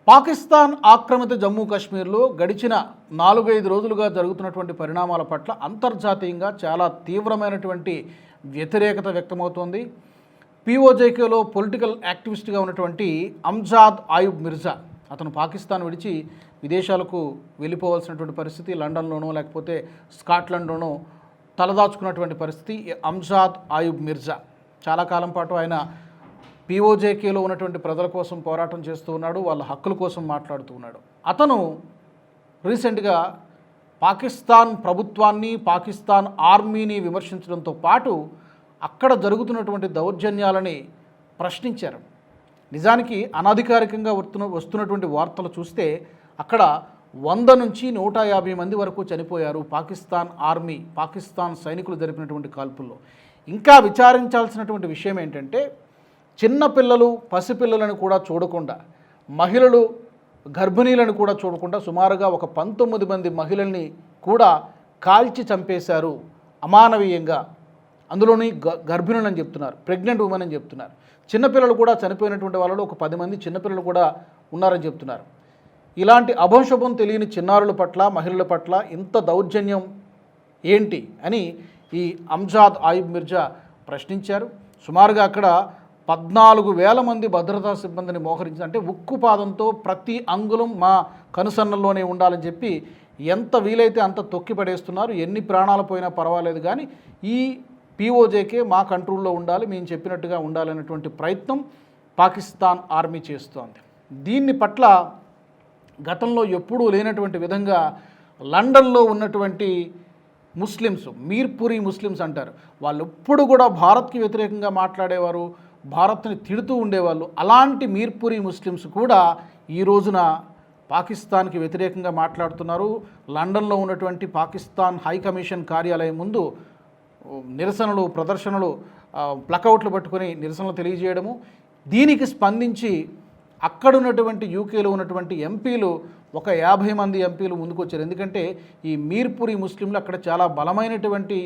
పాకిస్తాన్ ఆక్రమిత జమ్మూ కాశ్మీర్లో గడిచిన 4-5 రోజులుగా జరుగుతున్నటువంటి పరిణామాల పట్ల అంతర్జాతీయంగా చాలా తీవ్రమైనటువంటి వ్యతిరేకత వ్యక్తమవుతోంది. పీఓజేకేలో పొలిటికల్ యాక్టివిస్ట్గా ఉన్నటువంటి అమ్జాద్ ఆయుబ్ మిర్జా అతను పాకిస్తాన్ విడిచి విదేశాలకు వెళ్ళిపోవాల్సినటువంటి పరిస్థితి, లండన్లోనో లేకపోతే స్కాట్లాండ్లోనో తలదాచుకున్నటువంటి పరిస్థితి. అమ్జాద్ ఆయుబ్ మిర్జా చాలా కాలం పాటు ఆయన పీఓజేకేలో ఉన్నటువంటి ప్రజల కోసం పోరాటం చేస్తూ ఉన్నాడు, వాళ్ళ హక్కుల కోసం మాట్లాడుతూ ఉన్నాడు. అతను రీసెంట్గా పాకిస్తాన్ ప్రభుత్వాన్ని, పాకిస్తాన్ ఆర్మీని విమర్శించడంతో పాటు అక్కడ జరుగుతున్నటువంటి దౌర్జన్యాలని ప్రశ్నించారు. నిజానికి అనధికారికంగా వస్తున్నటువంటి వార్తలు చూస్తే అక్కడ 100 నుంచి 150 మంది వరకు చనిపోయారు పాకిస్తాన్ ఆర్మీ, పాకిస్తాన్ సైనికులు జరిపినటువంటి కాల్పుల్లో. ఇంకా విచారించాల్సినటువంటి విషయం ఏంటంటే, చిన్నపిల్లలు, పసిపిల్లలను కూడా చూడకుండా, మహిళలు, గర్భిణీలను కూడా చూడకుండా సుమారుగా ఒక 19 మంది మహిళల్ని కూడా కాల్చి చంపేశారు అమానవీయంగా. అందులోని గర్భిణులని చెప్తున్నారు, ప్రెగ్నెంట్ ఉమెన్ అని చెప్తున్నారు. చిన్నపిల్లలు కూడా చనిపోయినటువంటి వాళ్ళలో ఒక 10 మంది చిన్నపిల్లలు కూడా ఉన్నారని చెప్తున్నారు. ఇలాంటి అభంశుభం తెలియని చిన్నారుల పట్ల, మహిళల పట్ల ఇంత దౌర్జన్యం ఏంటి అని ఈ అమ్జాద్ ఆయుబ్ మిర్జా ప్రశ్నించారు. సుమారుగా అక్కడ 14,000 మంది భద్రతా సిబ్బందిని మోహరించింది. అంటే ఉక్కు పాదంతో ప్రతి అంగుళం మా కనుసన్నల్లోనే ఉండాలని చెప్పి ఎంత వీలైతే అంత తొక్కి పడేస్తున్నారు. ఎన్ని ప్రాణాలు పోయినా పర్వాలేదు, కానీ ఈ పీఓజేకే మా కంట్రోల్లో ఉండాలి, మేము చెప్పినట్టుగా ఉండాలనేటువంటి ప్రయత్నం పాకిస్తాన్ ఆర్మీ చేస్తోంది. దీన్ని పట్ల గతంలో ఎప్పుడూ లేనటువంటి విధంగా లండన్లో ఉన్నటువంటి ముస్లిమ్స్, మీర్పురి ముస్లిమ్స్ అంటారు, వాళ్ళు ఎప్పుడు కూడా భారత్కి వ్యతిరేకంగా మాట్లాడేవారు, భారత్ని తిడుతూ ఉండేవాళ్ళు. అలాంటి మీర్పురి ముస్లిమ్స్ కూడా ఈ రోజున పాకిస్తాన్కి వ్యతిరేకంగా మాట్లాడుతున్నారు. లండన్లో ఉన్నటువంటి పాకిస్తాన్ హై కమిషన్ కార్యాలయం ముందు నిరసనలు, ప్రదర్శనలు, ప్లకౌట్లు పట్టుకొని నిరసనలు తెలియజేయడము. దీనికి స్పందించి అక్కడున్నటువంటి యూకేలో ఉన్నటువంటి ఎంపీలు ఒక 50 మంది ఎంపీలు ముందుకొచ్చారు. ఎందుకంటే ఈ మీర్పురి ముస్లింలు అక్కడ చాలా బలమైనటువంటి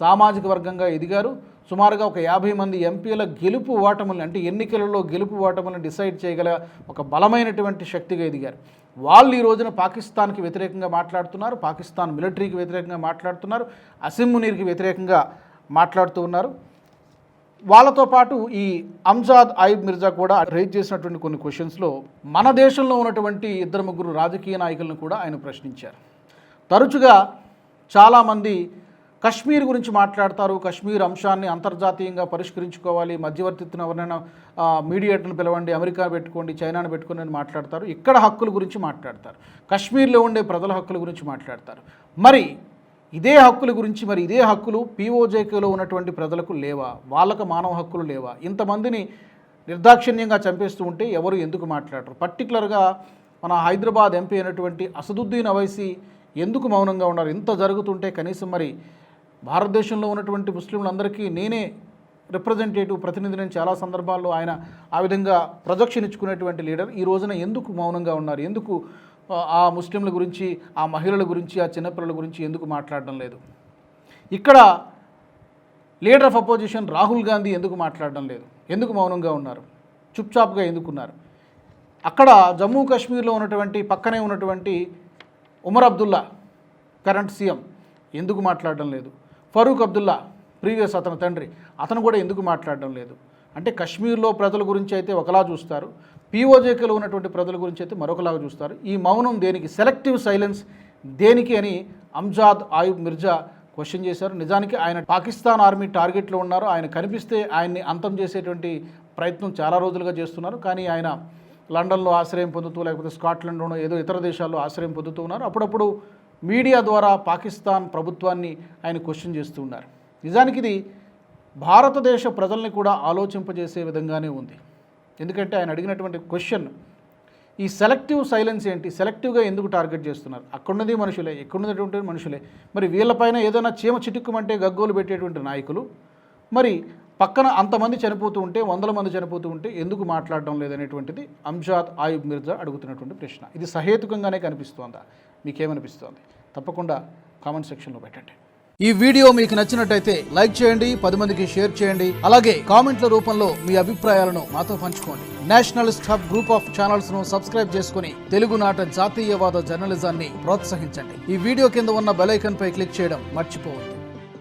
సామాజిక వర్గంగా ఎదిగారు. సుమారుగా ఒక 50 మంది ఎంపీల గెలుపు ఓటములను, అంటే ఎన్నికలలో గెలుపు ఓటములను డిసైడ్ చేయగల ఒక బలమైనటువంటి శక్తిగా ఎదిగారు. వాళ్ళు ఈ రోజున పాకిస్తాన్కి వ్యతిరేకంగా మాట్లాడుతున్నారు, పాకిస్తాన్ మిలిటరీకి వ్యతిరేకంగా మాట్లాడుతున్నారు, అసిమ్ మునీర్కి వ్యతిరేకంగా మాట్లాడుతూ ఉన్నారు. వాళ్ళతో పాటు ఈ అమ్జాద్ ఆయుబ్ మిర్జా కూడా రైజ్ చేసినటువంటి కొన్ని క్వశ్చన్స్లో మన దేశంలో ఉన్నటువంటి 2-3 రాజకీయ నాయకులను కూడా ఆయన ప్రశ్నించారు. తరచుగా చాలామంది కశ్మీర్ గురించి మాట్లాడతారు, కశ్మీర్ అంశాన్ని అంతర్జాతీయంగా పరిష్కరించుకోవాలి, మధ్యవర్తిత్వం ఎవరైనా మీడియేటర్ని పిలవండి, అమెరికా పెట్టుకోండి, చైనాను పెట్టుకోండి అని మాట్లాడతారు. ఇక్కడ హక్కుల గురించి మాట్లాడతారు, కశ్మీర్లో ఉండే ప్రజల హక్కుల గురించి మాట్లాడతారు. మరి ఇదే హక్కుల గురించి, మరి ఇదే హక్కులు పీఓజేకేలో ఉన్నటువంటి ప్రజలకు లేవా? వాళ్ళకు మానవ హక్కులు లేవా? ఇంతమందిని నిర్దాక్షిణ్యంగా చంపేస్తూ ఉంటే ఎవరు ఎందుకు మాట్లాడరు? పర్టికులర్గా మన హైదరాబాద్ ఎంపీ అయినటువంటి అసదుద్దీన్ అవైసీ ఎందుకు మౌనంగా ఉన్నారు? ఇంత జరుగుతుంటే కనీసం మరి భారతదేశంలో ఉన్నటువంటి ముస్లింలందరికీ నేనే రిప్రజెంటేటివ్, ప్రతినిధిని చాలా సందర్భాల్లో ఆయన ఆ విధంగా ప్రొజెక్షన్ ఇచ్చుకునేటువంటి లీడర్ ఈ రోజున ఎందుకు మౌనంగా ఉన్నారు? ఎందుకు ఆ ముస్లింల గురించి, ఆ మహిళల గురించి, ఆ చిన్నపిల్లల గురించి ఎందుకు మాట్లాడడం లేదు? ఇక్కడ leader of opposition Rahul Gandhi ఎందుకు మాట్లాడడం లేదు? ఎందుకు మౌనంగా ఉన్నారు? చుప్చాప్గా ఎందుకున్నారు? అక్కడ జమ్మూ కాశ్మీర్లో ఉన్నటువంటి పక్కనే ఉన్నటువంటి ఉమర్ అబ్దుల్లా కరెంట్ సీఎం ఎందుకు మాట్లాడడం లేదు? ఫరూక్ అబ్దుల్లా ప్రీవియస్ అతని తండ్రి, అతను కూడా ఎందుకు మాట్లాడడం లేదు? అంటే కశ్మీర్లో ప్రజల గురించి అయితే ఒకలా చూస్తారు, పీఓజేకేలో ఉన్నటువంటి ప్రజల గురించి అయితే మరొకలాగా చూస్తారు. ఈ మౌనం దేనికి? సెలెక్టివ్ సైలెన్స్ దేనికి అని అమ్జాద్ ఆయుబ్ మిర్జా క్వశ్చన్ చేశారు. నిజానికి ఆయన పాకిస్తాన్ ఆర్మీ టార్గెట్లో ఉన్నారు. ఆయన కనిపిస్తే ఆయన్ని అంతం చేసేటువంటి ప్రయత్నం చాలా రోజులుగా చేస్తున్నారు. కానీ ఆయన లండన్లో ఆశ్రయం పొందుతూ, లేకపోతే స్కాట్లాండ్లోనో ఏదో ఇతర దేశాల్లో ఆశ్రయం పొందుతూ ఉన్నారు. అప్పుడప్పుడు మీడియా ద్వారా పాకిస్తాన్ ప్రభుత్వాన్ని ఆయన క్వశ్చన్ చేస్తూ ఉన్నారు. నిజానికి ఇది భారతదేశ ప్రజల్ని కూడా ఆలోచింపజేసే విధంగానే ఉంది. ఎందుకంటే ఆయన అడిగినటువంటి క్వశ్చన్, ఈ సెలెక్టివ్ సైలెన్స్ ఏంటి? సెలెక్టివ్గా ఎందుకు టార్గెట్ చేస్తున్నారు? అక్కడున్నది మనుషులే, ఎక్కడున్నటువంటి మనుషులే. మరి వీళ్ళపైన ఏదైనా చీమ చిటుక్కుమంటే గగ్గోలు పెట్టేటువంటి నాయకులు, మరి పక్కన అంతమంది చనిపోతూ ఉంటే, 100 మంది చనిపోతూ ఉంటే ఎందుకు మాట్లాడడం లేదనేటువంటిది అమ్జాద్ ఆయుబ్ మిర్జా అడుగుతున్నటువంటి ప్రశ్న. ఇది సహేతుకంగానే కనిపిస్తోందా? మీకేమనిపిస్తోంది? తప్పకుండా కామెంట్ సెక్షన్లో పెట్టండి. ఈ వీడియో మీకు నచ్చినట్టయితే లైక్ చేయండి, 10 మందికి షేర్ చేయండి. అలాగే కామెంట్ల రూపంలో మీ అభిప్రాయాలను మాతో పంచుకోండి. Nationalist hub group of channels ను సబ్స్క్రైబ్ చేసుకుని తెలుగునాట జాతీయవాద జర్నలిజాన్ని ప్రోత్సహించండి. ఈ వీడియో కింద ఉన్న బెల్ ఐకాన్ పై క్లిక్ చేయడం మర్చిపోవద్దు.